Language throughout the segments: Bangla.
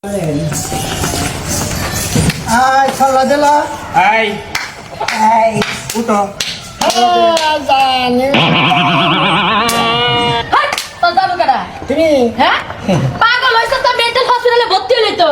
Ai, salah jelah. Ai, Ai, uto. Jangan. হাট তোর দাদু কাটা Ini. হ্যাঁ পাগল হইছ তো মেন্টাল হসপিটালে ভর্তি হইলি তো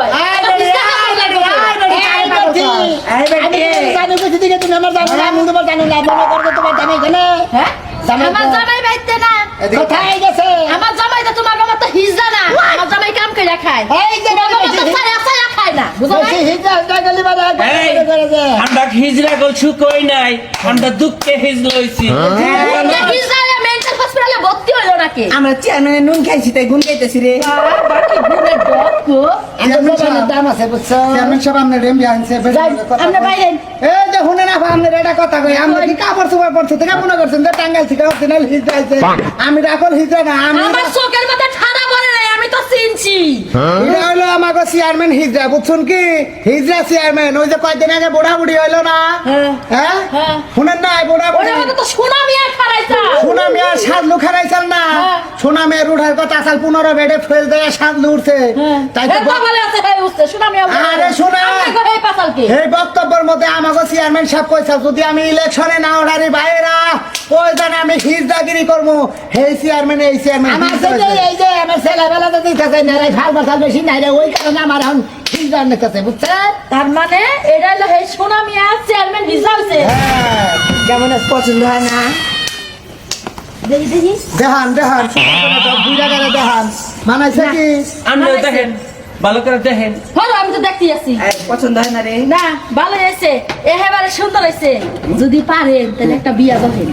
Ai, beri. Kami ke sini kita nomor jangan lah, mundur jangan lah, mau korban tu macam ni kan? হ্যাঁ জামাই আমার তো- জামাই বাইতে না কোথায় গেছে? আমার জামাই তো তোমার মতো হিজা না আমার জামাই কাম করে খায় এই যে তোমার মতো সারা সারা খায় না বুঝো না বেশি হিজা গেলি বাবা এই আমরা হিজরা করছু কই নাই আমরা দুঃখে হিজল হইছি হিজা মেন্টাল হসপিটালে ভর্তি হইলো নাকি আমরা চেয়ারম্যানের নুন খাইছি তাই গুণ খাইতেছি রে বাকি গুণের ডক চেয়ারম্যানের দাম আছে বুঝছো? চেয়ারম্যান সাহেব আপনার রেমবি আনছে আমরা বাইরে এই যে শুনে না আপনার এটা কথা কই আমরা কি কাপড় চোপড় পরছি থেকে মনে করছেন যে টাঙ্গাইল থেকে অরিজিনাল হিজড়া আছে আমি রাখল হিজড়া না আমি আমার চোখের মধ্যে ঠাড়া পড়ে নাই আমি তো চিনছি এটা হলো আমাকে চেয়ারম্যান হিজড়া বুঝছেন কি হিজড়া চেয়ারম্যান ওই যে কয়েকদিন আগে বুড়া বুড়ি হইলো না হ্যাঁ হ্যাঁ। শুনেন না বুড়া বুড়ি ওটা মধ্যে তো সোনা মিয়া খারাইছা সোনা মেয়ার সাজলু খারাইছাল না হ্যাঁ। সোনা মেয়ের উঠার কথা আসাল 15 বেডে ফেল দেয় সাজলু উঠছে তাই তো বাবালে আছে ভাই উঠছে সোনা মিয়া আরে শোনা। এই পাতাল কি এই বক্তব্যের মধ্যে আমাকে চেয়ারম্যান সাহেব কইছে যদি আমি ইলেকশনে না ওঠারি বাইরা ওই জানে আমি হিজদাগিরি করবো এই চেয়ারম্যান আমার সাথে এই যে আমার ছেলেবেলা তো দিতেছে না রে ফাল বাসাল বেশি নাই রে ওই কারণে আমার এখন হিজড়ার নিতেছে বুঝছেন তার মানে এটা হলো এই সোনা মিয়া চেয়ারম্যান ভিসা হইছে কেমন পছন্দ হয় না দেখি দেখি দেহান দেহান বুড়া করে দেহান মানাইছে কি আমরাও দেখেন ভালো করে দেখেন হলো আমি তো দেখতে আছি এই, পছন্দ হয় না রে না ভালো হয়েছে একেবারে সুন্দর হয়েছে যদি পারেন তাহলে একটা বিয়া দেখেন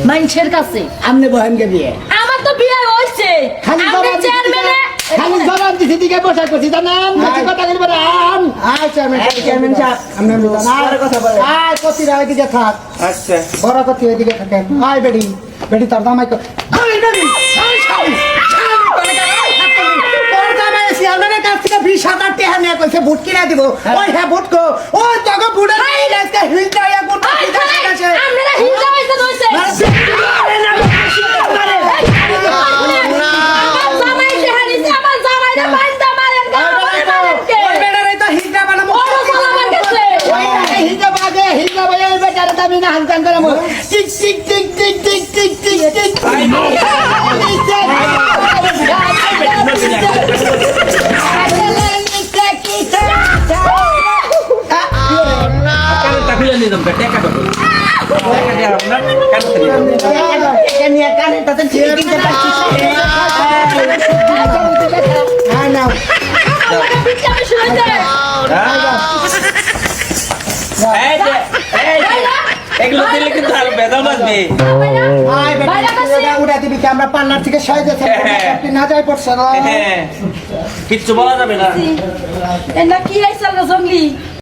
মানুষের কাছে আমনে বহেন কে বিয়ে আমার তো বিয়ে হয়েছে খালি আপনি জবাব চেয়ারম্যানে খালি জবাব দিছি দিকে বসা করছি জানেন বেশি কথা বলবো না আয় চেয়ারম্যান চেয়ারম্যান সাহেব আমরা মিলান আর কথা বলে আয় কতিরা ওইদিকে থাক আচ্ছা বড় কতি ওইদিকে থাকেন আয় বেডি বেডি তার দামাই কর আয় বেডি আয় ছাই তোর দামাই চেয়ারম্যানের কাছ থেকে 20,000 টাকা নিয়ে কইছে ভোট কিনা দিব ওই হ্যাঁ ভোট কো ওই তোকে ভোটের আজকে হিলটা ইয়া করতে আছে আপনারা হিজা হয়েছে হয়েছে আমার জামাই দেহারিছে আমার জামাইরা বাইন্দা মারেন ওই বেড়ারে তো হিজা বানাবো হিজা বাজে হিজা বাজে ওই বেটারে দামি না হানকান করে মো টিক টিক টিক টিক টিক টিক টিক টিক কেন তাকিলে নিয়ে যাবেন টাকা কত টাকা দেওয়া হবে না কেন নিয়ে কানে তাতে ঠিক কিনতে পারছিস হ্যাঁ নাও এই যে এগুলো দিলে কিন্তু আরো বেদা বাজবে আয় বেটা উড়া দিবি কি আমরা পার্লার থেকে সহায় যাচ্ছি আপনি না যাই পড়ছে না হ্যাঁ কিচ্ছু বলা যাবে না এটা কি আইসাল জঙ্গলি